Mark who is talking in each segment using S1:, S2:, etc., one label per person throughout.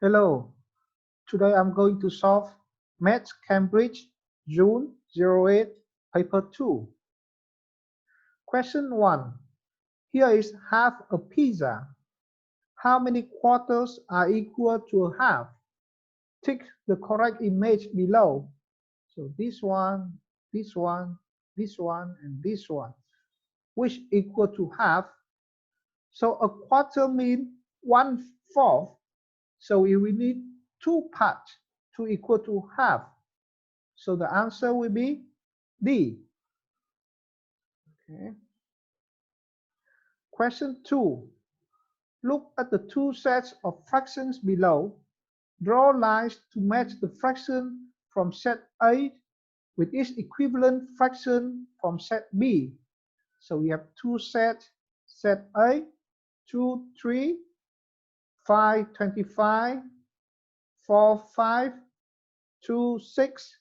S1: Hello, today I'm going to solve Maths Cambridge June 08 paper 2. Question 1. Here is half a pizza. How many quarters are equal to a half? Tick the correct image below. So this one, this one, this one, and this one, which equal to half. So a quarter means 1/4. So we will need 2 parts to equal to half. So the answer will be D. Okay. Question 2. Look at the two sets of fractions below. Draw lines to match the fraction from set A with its equivalent fraction from set B. So we have two sets, set A, 2, 3, 5, 25, 4, 5, 2, 6,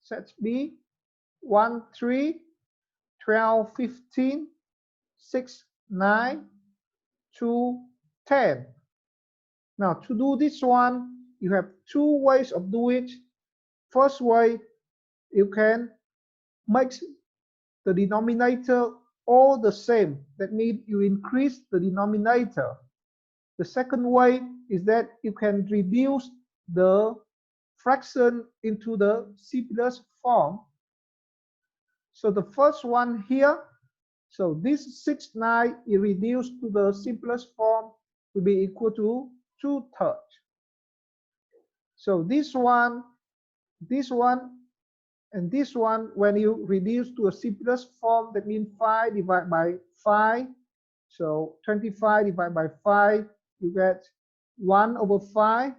S1: set B, 1, 3, 12, 15, 6, 9, 2, 10. Now to do this one, you have two ways of doing it. First way, you can make the denominator all the same. That means you increase the denominator. The second way is that you can reduce the fraction into the simplest form. So the first one here, so this 6, 9 is reduced to the simplest form will be equal to 2/3. So this one, and this one, when you reduce to a simplest form, that means 5 divided by 5. So 25 divided by 5, you get 1/5.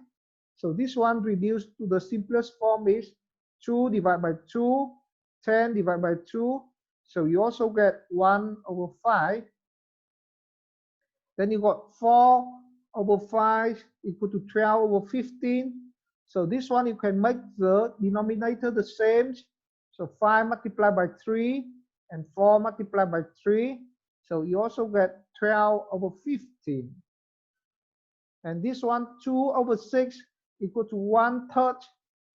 S1: So this one reduced to the simplest form is 2 divided by 2, 10 divided by 2. So you also get 1/5. Then you got 4/5 equal to 12/15. So this one you can make the denominator the same. So 5 multiplied by 3 and 4 multiplied by 3. So you also get 12/15. And this one 2/6 equal to 1/3.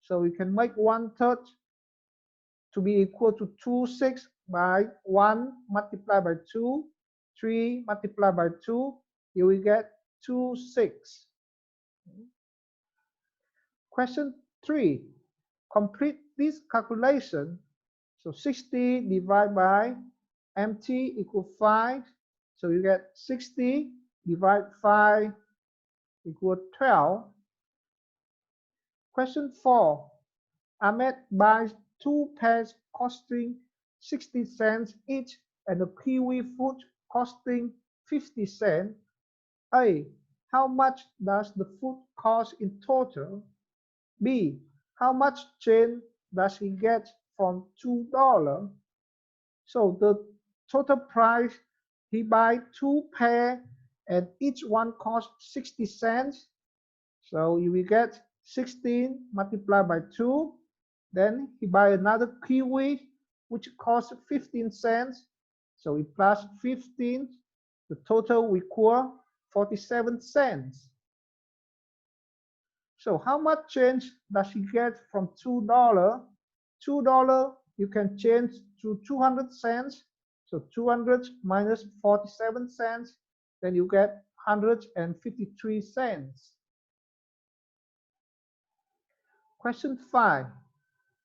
S1: So we can make 1/3 to be equal to 2/6 by 1 multiplied by 2. 3 multiplied by 2, you will get 2/6. Question 3. Complete this calculation. So 60 divided by empty equal 5. So you get 60 divided 5 equal 12. Question 4. Ahmed buys 2 pears costing 60 cents each and a kiwi fruit costing 50 cents. A. How much does the fruit cost in total? B. How much change does he get from $2? So the total price, he buy 2 pears and each one costs 60 cents. So you will get 16 multiplied by 2. Then he buy another kiwi which costs 15 cents. So he plus 15. The total will equal 47 cents. So how much change does he get from $2? $2 you can change to 200 cents. So 200 minus 47 cents, then you get 153 cents. Question 5.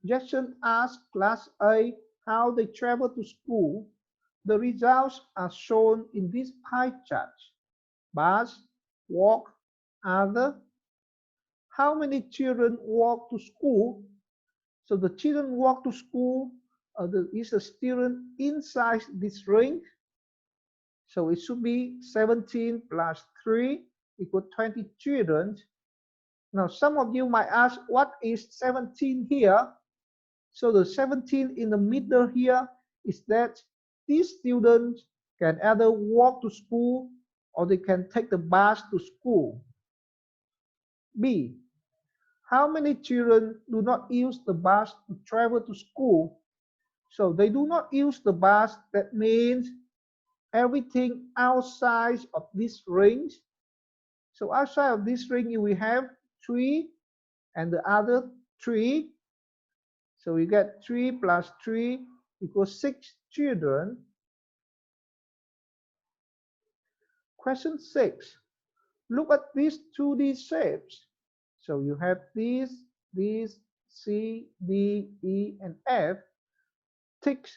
S1: Jackson asked Class A how they travel to school. The results are shown in this pie chart. Bus, walk, other. How many children walk to school? So the children walk to school. There is a student inside this ring. So it should be 17 plus 3 equal 20 children. Now some of you might ask, what is 17 here? So the 17 in the middle here is that these students can either walk to school or they can take the bus to school. B. How many children do not use the bus to travel to school? So they do not use the bus. That means everything outside of this range So outside of this ring, you will have 3 and the other 3. So we get 3 plus 3 equals 6 children. Question 6. Look at these 2D shapes. So you have these, C, D, E, and F. Tick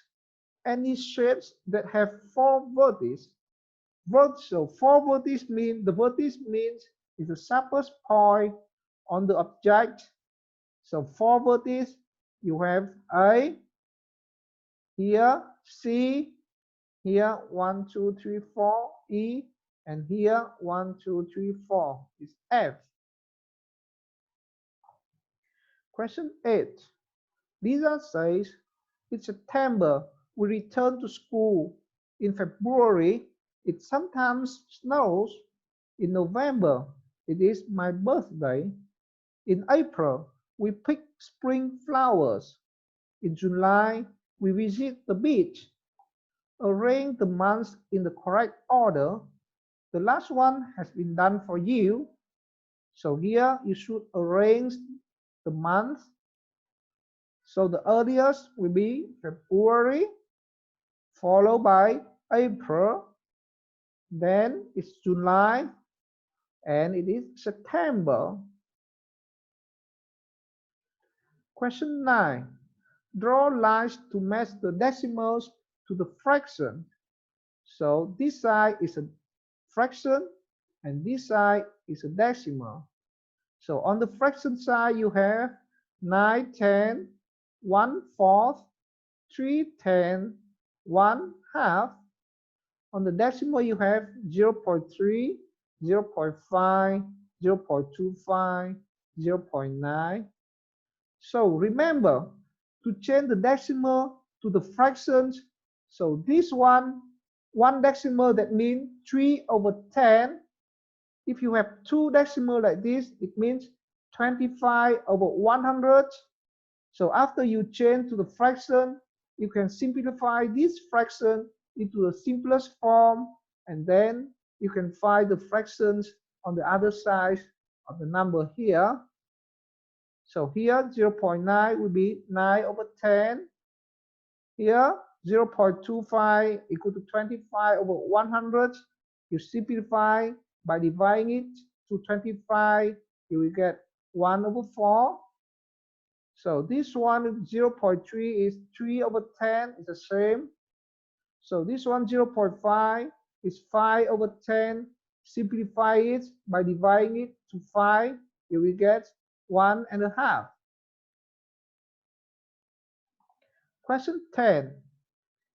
S1: any shapes that have 4 vertices. So 4 vertices mean the vertex means is the sharpest point on the object. So 4 vertices, you have A, here C, here 1, 2, 3, 4, E, and here 1, 2, 3, 4 is F. Question 8. Lisa says, in September, we return to school. In February, it sometimes snows. In November, it is my birthday. In April, we pick spring flowers. In July, we visit the beach. Arrange the months in the correct order. The last one has been done for you. So here you should arrange the months. So the earliest will be February, followed by April, then it's July, and it is September. Question 9. Draw lines to match the decimals to the fraction. So this side is a fraction, and this side is a decimal. So on the fraction side, you have 9 10, 1/4, 3 10, 1/2. On the decimal, you have 0.3, 0.5, 0.25, 0.9. So remember to change the decimal to the fractions. So this one decimal, that means 3/10. If you have 2 decimal like this, it means 25/100. So after you change to the fraction, you can simplify this fraction into the simplest form, and then you can find the fractions on the other side of the number here. So here 0.9 will be 9/10. Here 0.25 equal to 25/100. You simplify by dividing it to 25, you will get 1/4. So this one 0.3 is 3/10, is the same. So this one 0.5 is 5/10. Simplify it by dividing it to 5, you will get 1.5. Question 10.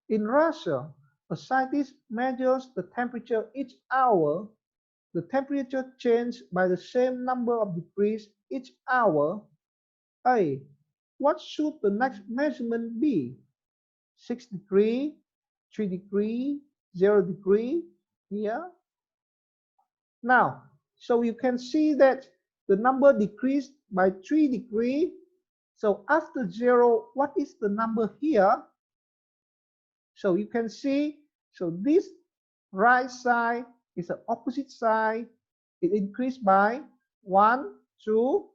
S1: In Russia, a scientist measures the temperature each hour. The temperature changes by the same number of degrees each hour. A. What should the next measurement be? 6 degrees, 3 degrees, 0 degree here. Now, so you can see that the number decreased by 3 degrees. So after 0, what is the number here? So you can see, so this right side is the opposite side. It increased by 1, 2.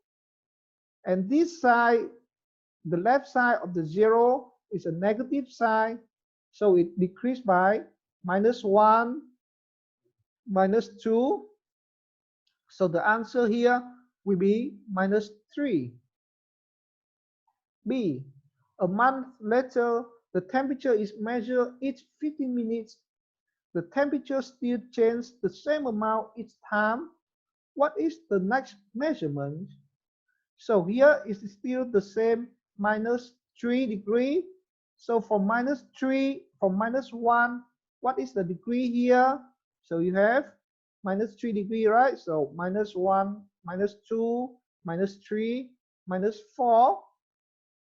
S1: And this side, the left side of the 0 is a negative side. So it decreased by -1, -2. So the answer here will be -3. B. A month later, the temperature is measured each 15 minutes. The temperature still changes the same amount each time. What is the next measurement? So here is still the same, -3 degrees. So from -3, from -1, what is the degree here? So you have -3 degrees, right? So -1, -2, -3, -4.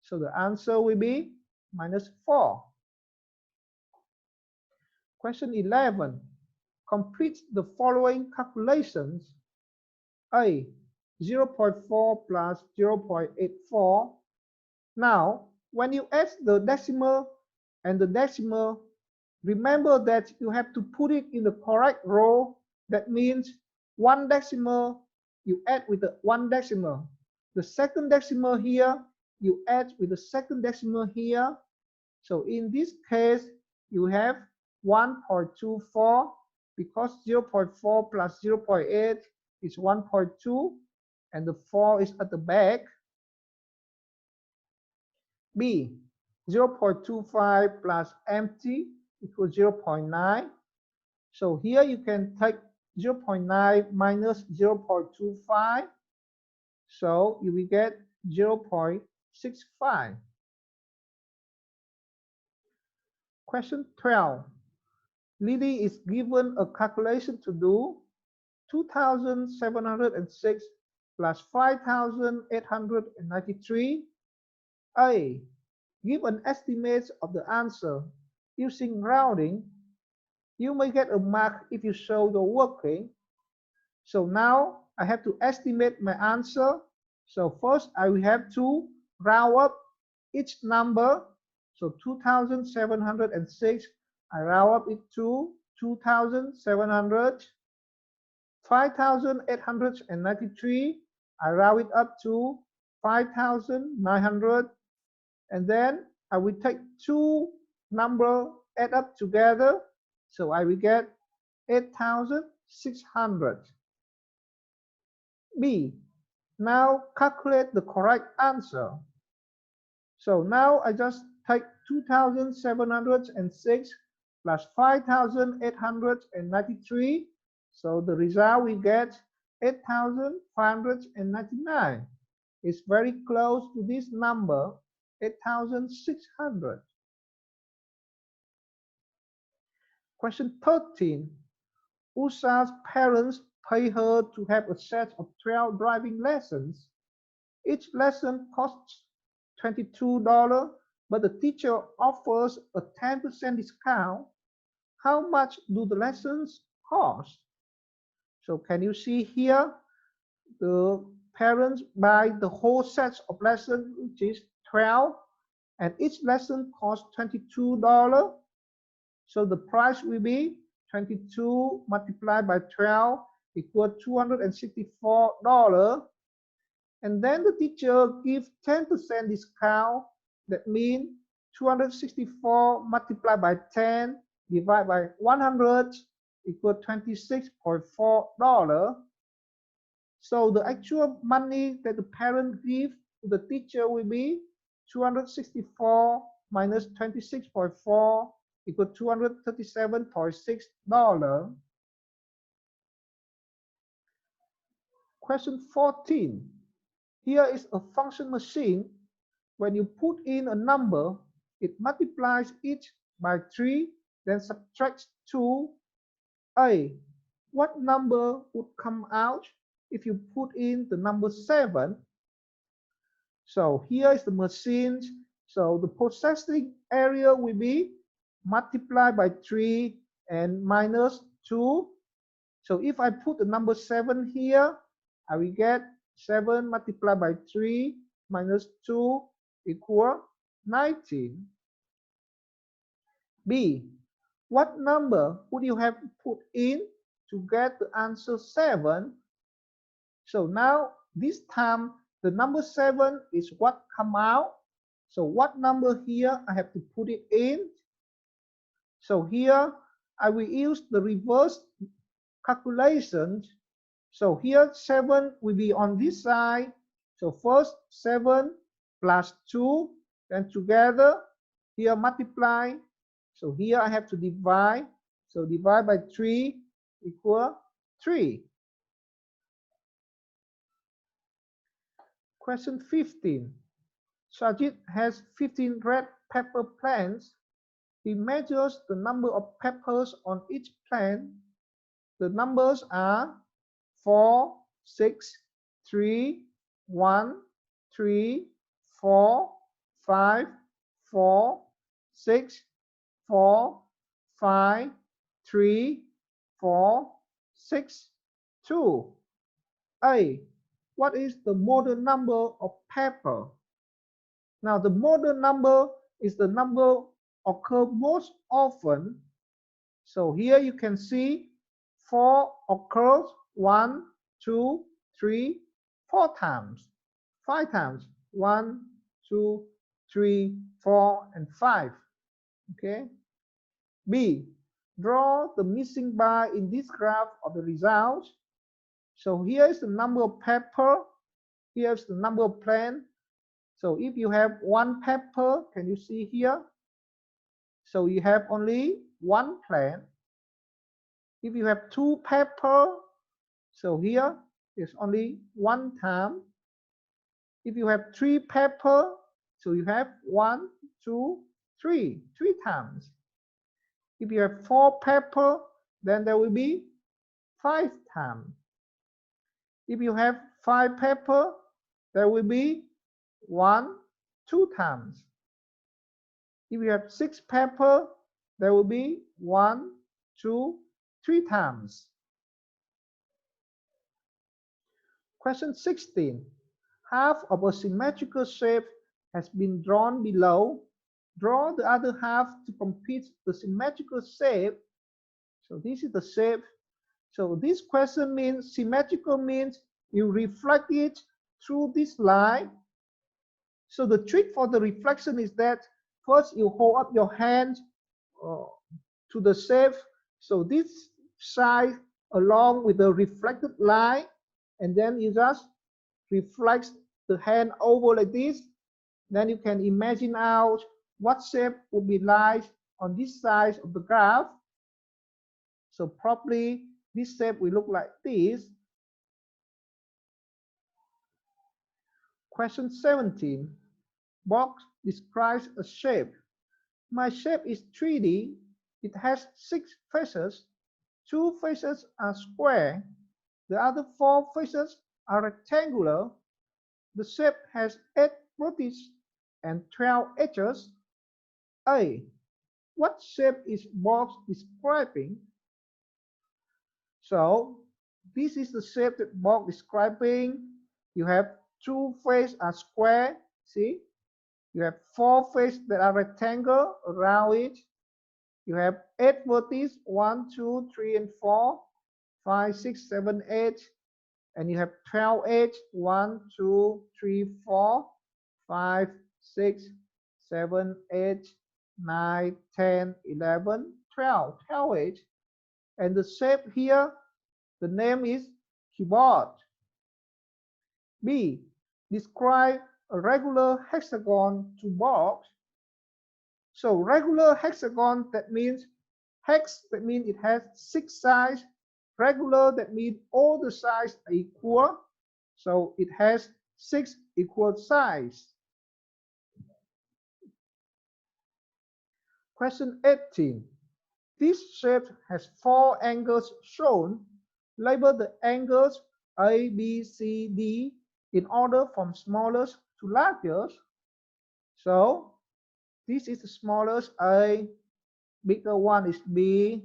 S1: So the answer will be -4. Question 11. Complete the following calculations. A. 0.4 plus 0.84. Now, when you add the decimal and the decimal, remember that you have to put it in the correct row. That means one decimal, you add with the one decimal. The second decimal here, you add with the second decimal here. So in this case, you have 1.24 because 0.4 plus 0.8 is 1.2 and the 4 is at the back. B, 0.25 plus empty equals 0.9. So here you can take 0.9 minus 0.25. So you will get 0.65. Question 12. Lily is given a calculation to do 2,706 plus 5,893. A. Give an estimate of the answer using rounding. You may get a mark if you show the working. So now I have to estimate my answer. So first I will have to round up each number. So 2,706, I round up it to 2,700. 5,893, I round it up to 5,900. And then I will take two numbers, add up together. So I will get 8,600. B. Now calculate the correct answer. So now I just take 2,706 plus 5,893. So the result we get 8,599. It's very close to this number, 8,600. Question 13. Usha's parents pay her to have a set of 12 driving lessons. Each lesson costs $22, but the teacher offers a 10% discount. How much do the lessons cost? So can you see here, the parents buy the whole set of lessons, which is 12, and each lesson costs $22. So the price will be 22 multiplied by 12 equal $264. And then the teacher gives 10% discount. That means 264 multiplied by 10 divided by 100 equal $26.4. So the actual money that the parent gives to the teacher will be 264 minus 26.4 equal $237.6. Question 14. Here is a function machine. When you put in a number, it multiplies each by 3, then subtracts 2. A. What number would come out if you put in the number 7? So here is the machine. So the processing area will be multiplied by 3 and minus 2. So if I put the number 7 here, I will get 7 multiplied by 3 minus 2 equal 19. B. What number would you have put in to get the answer 7? So now this time the number 7 is what come out. So what number here I have to put it in. So here I will use the reverse calculation. So here 7 will be on this side. So first 7 plus 2, then together here multiply. So here I have to divide. So divide by 3 equal 3. Question 15. Sajid has 15 red pepper plants. He measures the number of peppers on each plant. The numbers are 4, 6, 3, 1, 3, 4, 5, 4, 6, 4, 5, 3, 4, 6, 2. A. What is the model number of pepper? Now the model number is the number occur most often. So here you can see 4 occurs 1, 2, 3, 4 times, 5 times, 1, 2, 3, 4, and 5. Okay. B. Draw the missing bar in this graph of the results. So here is the number of pepper. Here's the number of plant. So if you have 1 pepper, can you see here? So you have only 1 plant. If you have 2 pepper, so here is only 1 time. If you have 3 pepper, so you have 1, 2, 3 times. If you have 4 pepper, then there will be 5 times. If you have 5 pepper, there will be 1, 2 times. If you have 6 pepper, there will be 1, 2, 3 times. Question 16. Half of a symmetrical shape has been drawn below. Draw the other half to complete the symmetrical shape. So this is the shape. So this question means symmetrical means you reflect it through this line. So the trick for the reflection is that first you hold up your hand to the shape. So this side along with the reflected line, and then you just reflect the hand over like this. Then you can imagine out what shape would be light on this side of the graph. So probably this shape will look like this. Question 17. Box describes a shape. My shape is 3D. It has 6 faces. 2 faces are square. The other 4 faces are rectangular. The shape has 8 vertices and 12 edges. A. What shape is box describing? So this is the shape that box describing. You have 2 faces are square. See? You have 4 faces that are rectangle around it. You have 8 vertices, 1, 2, 3, and 4, 5, 6, 7, 8. And you have 12 edges, 1, 2, 3, 4, 5, 6, 7, 8, 9, 10, 11, 12. 12 edges. And the shape here, the name is keyboard. B. Describe a regular hexagon to box. So regular hexagon, that means hex, that means it has 6 sides. Regular, that means all the sides are equal. So it has 6 equal sides. Question 18. This shape has 4 angles shown. Label the angles A, B, C, D in order from smallest to largest. So this is the smallest A, bigger one is B,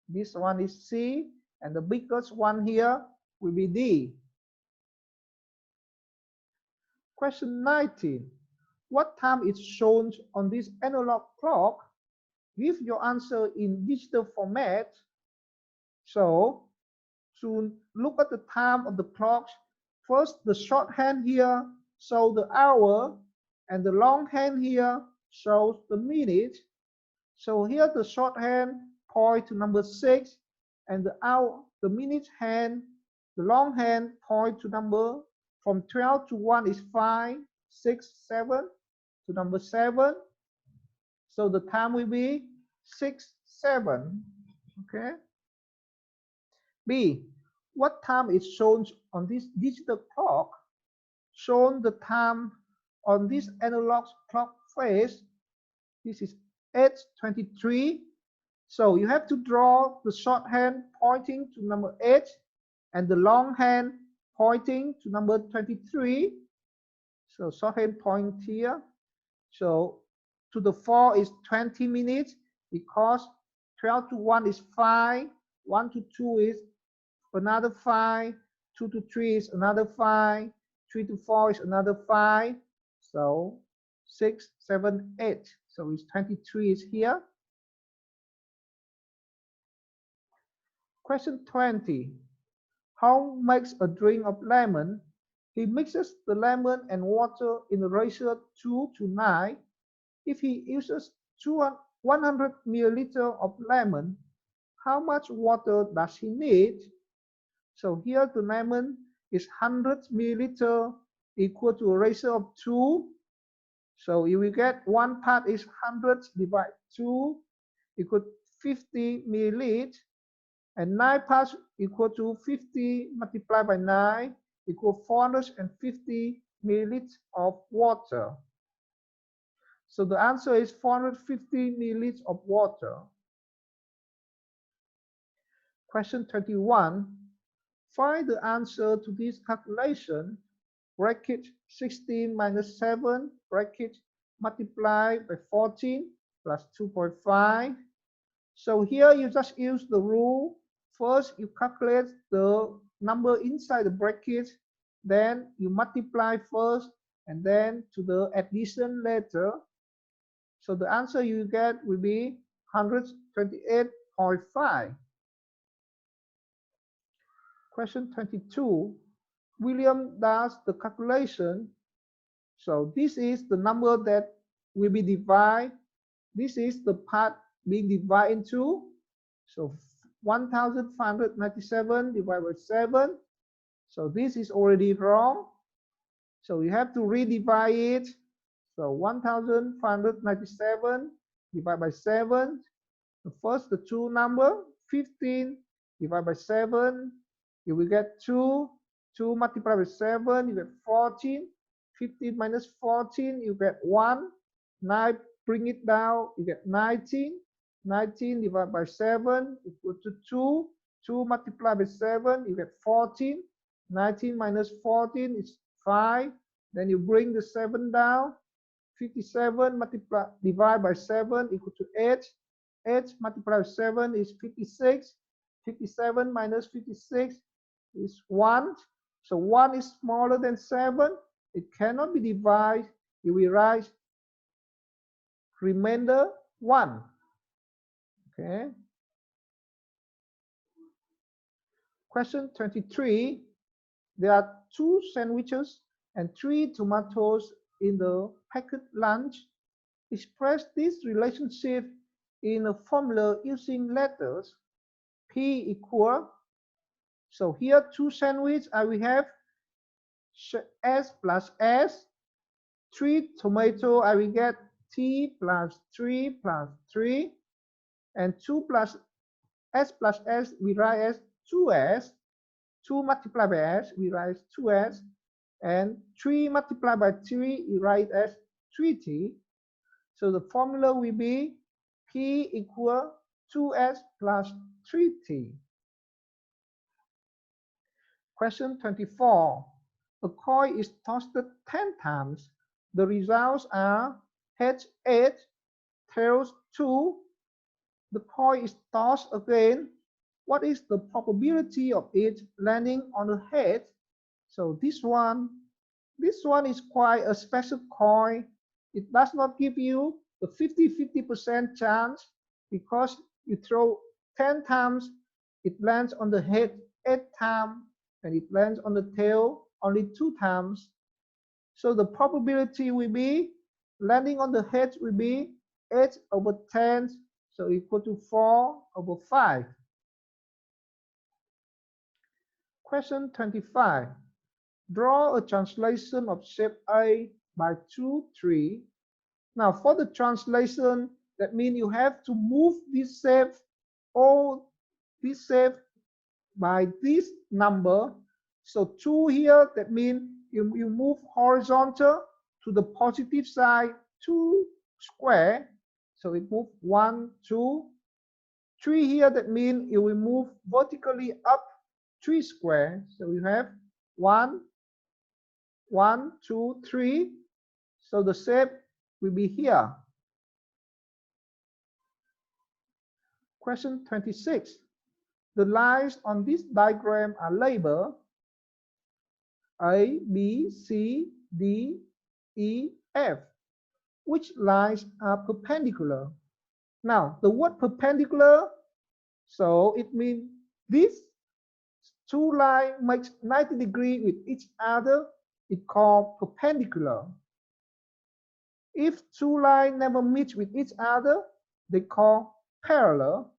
S1: this one is C, and the biggest one here will be D. Question 19. What time is shown on this analog clock? Give your answer in digital format. So to look at the time of the clock, first the shorthand here shows the hour, and the longhand here shows the minute. So here the shorthand point to number 6, and the hour, the minute hand, the longhand point to number from 12 to 1 is 5, 6, 7 to number 7. So the time will be 6, 7. Okay. B. What time is shown on this digital clock? Shown the time on this analog clock face. This is 8:23. So you have to draw the shorthand pointing to number 8 and the longhand pointing to number 23. So shorthand point here. So to the 4 is 20 minutes because 12 to 1 is 5, 1 to 2 is another 5, 2 to 3 is another 5, 3 to 4 is another 5. So 6, 7, 8. So it's 23 is here. Question 20. How makes a drink of lemon? He mixes the lemon and water in a ratio 2:9. If he uses 100 milliliter of lemon, how much water does he need? So here the lemon is 100 milliliter equal to a ratio of 2. So you will get one part is 100 divided 2 equal 50 milliliter, and 9 parts equal to 50 multiplied by 9 equal 450 milliliters of water. So the answer is 450 milliliters of water. Question 21. Find the answer to this calculation. Bracket 16 minus 7, bracket multiplied by 14 plus 2.5. So here you just use the rule. First, you calculate the number inside the bracket, then you multiply first, and then to the addition later. So the answer you get will be 128.5. Question 22. William does the calculation. So this is the number that will be divided. This is the part being divided into. So 1597 divided by 7. So this is already wrong. So you have to redivide it. So 1597 divided by 7. First, the two number, 15 divided by 7. You will get 2. 2 multiplied by 7, you get 14. 15 minus 14, you get 1. 9, bring it down, you get 19. 19 divided by 7 equal to 2. 2 multiplied by 7, you get 14. 19 minus 14 is 5. Then you bring the 7 down. 57 divided by 7 equal to 8. 8 multiplied by 7 is 56. 57 minus 56 is 1. So 1 is smaller than 7. It cannot be divided. You will write remainder 1. Okay. Question 23. There are 2 sandwiches and 3 tomatoes in the packed lunch. Express this relationship in a formula using letters. P equal. So here 2 sandwich, I will have S plus S. 3 tomato, I will get T plus 3 plus 3. And 2 plus S, we write as 2S. 2 multiplied by S, we write 2S. And 3 multiplied by 3, we write as 3T. So the formula will be P equal 2S plus 3T. Question 24. A coin is tossed 10 times. The results are heads 8, tails 2. The coin is tossed again. What is the probability of it landing on the head? So this one is quite a special coin. It does not give you the 50% chance, because you throw 10 times, it lands on the head 8 times, and it lands on the tail only 2 times. So the probability will be landing on the head will be 8 over 10, so equal to 4 over 5. Question 25. Draw a translation of shape A by 2, 3. Now for the translation, that means you have to move this shape or this shape by this number. So 2 here, that means you move horizontal to the positive side 2 square. So it moves 1, 2. 3 here, that means you will move vertically up 3 square. So you have 1, 1, 2, 3. So the shape will be here. Question 26. The lines on this diagram are labeled A, B, C, D, E, F. Which lines are perpendicular? Now, the word perpendicular, so it means this two lines make 90 degrees with each other, it's called perpendicular. If two lines never meet with each other, they call parallel.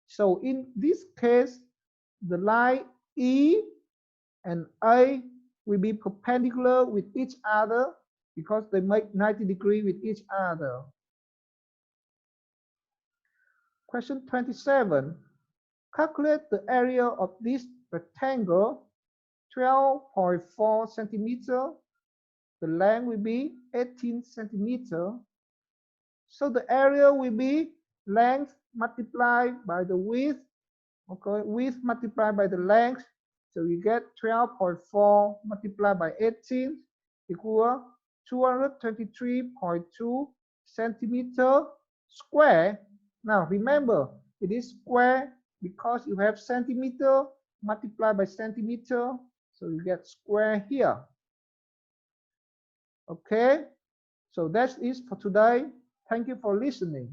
S1: So in this case, the line E and A will be perpendicular with each other because they make 90 degrees with each other. Question 27. Calculate the area of this rectangle, 12.4 centimeter. The length will be 18 centimeter. So the area will be length multiplied by the width. Okay, width multiplied by the length. So you get 12.4 multiplied by 18 equal 223.2 centimeter square. Now remember, it is square because you have centimeter multiplied by centimeter. So you get square here. Okay, so that is for today. Thank you for listening.